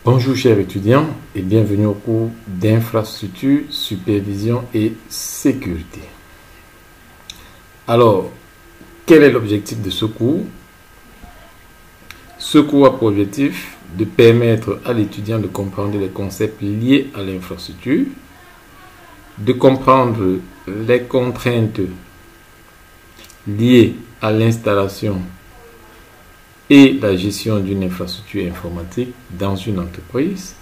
Bonjour chers étudiants et bienvenue au cours d'infrastructure, supervision et sécurité. Alors, quel est l'objectif de ce cours? Ce cours a pour objectif de permettre à l'étudiant de comprendre les concepts liés à l'infrastructure, de comprendre les contraintes liées à l'installation et la gestion d'une infrastructure informatique dans une entreprise.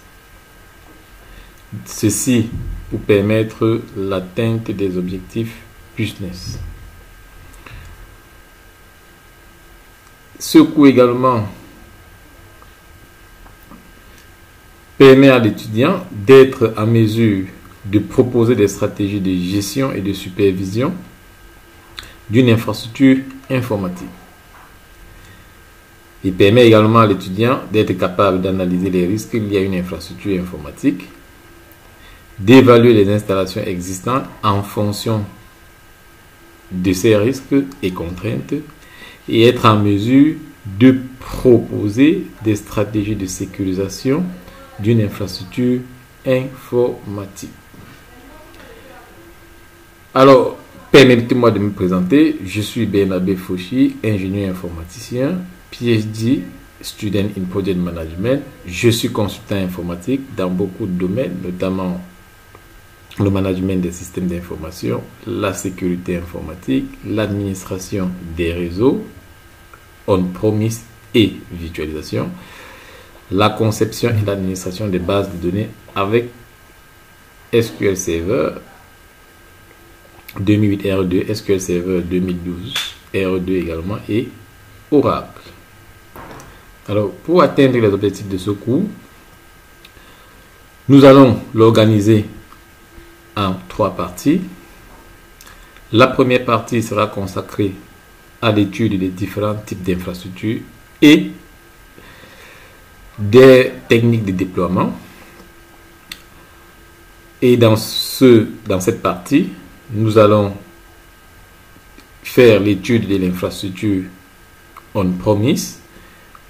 Ceci pour permettre l'atteinte des objectifs business. Ce cours également permet à l'étudiant d'être en mesure de proposer des stratégies de gestion et de supervision d'une infrastructure informatique. Il permet également à l'étudiant d'être capable d'analyser les risques liés à une infrastructure informatique, d'évaluer les installations existantes en fonction de ces risques et contraintes et être en mesure de proposer des stratégies de sécurisation d'une infrastructure informatique. Alors, permettez-moi de me présenter. Je suis Bernabé Fauchi, ingénieur informaticien, PhD, Student in Project Management. Je suis consultant informatique dans beaucoup de domaines, notamment le management des systèmes d'information, la sécurité informatique, l'administration des réseaux, on-premise et virtualisation, la conception et l'administration des bases de données avec SQL Server 2008 RE2, SQL Server 2012 RE2 également et Oracle. Alors, pour atteindre les objectifs de ce cours, nous allons l'organiser en 3 parties. La première partie sera consacrée à l'étude des différents types d'infrastructures et des techniques de déploiement. Et dans cette partie, nous allons faire l'étude de l'infrastructure on-premise.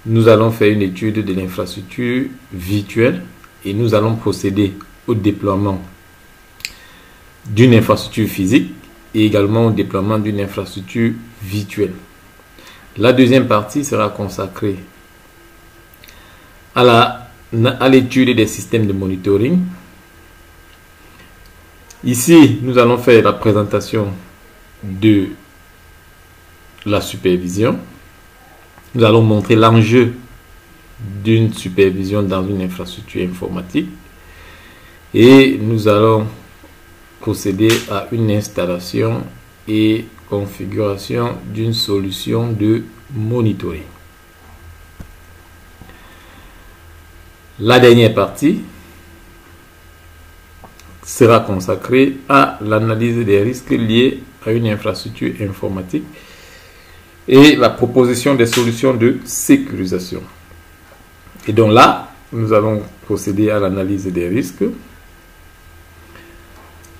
Nous allons faire une étude de l'infrastructure virtuelle et nous allons procéder au déploiement d'une infrastructure physique et également au déploiement d'une infrastructure virtuelle. La deuxième partie sera consacrée à l'étude des systèmes de monitoring. Ici, nous allons faire la présentation de la supervision. Nous allons montrer l'enjeu d'une supervision dans une infrastructure informatique et nous allons procéder à une installation et configuration d'une solution de monitoring. La dernière partie sera consacrée à l'analyse des risques liés à une infrastructure informatique et la proposition des solutions de sécurisation. Et donc là, nous allons procéder à l'analyse des risques.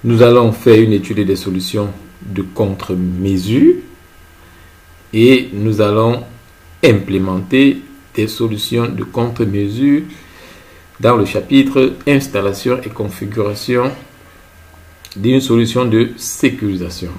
Nous allons faire une étude des solutions de contre-mesure et nous allons implémenter des solutions de contre-mesure dans le chapitre installation et configuration d'une solution de sécurisation.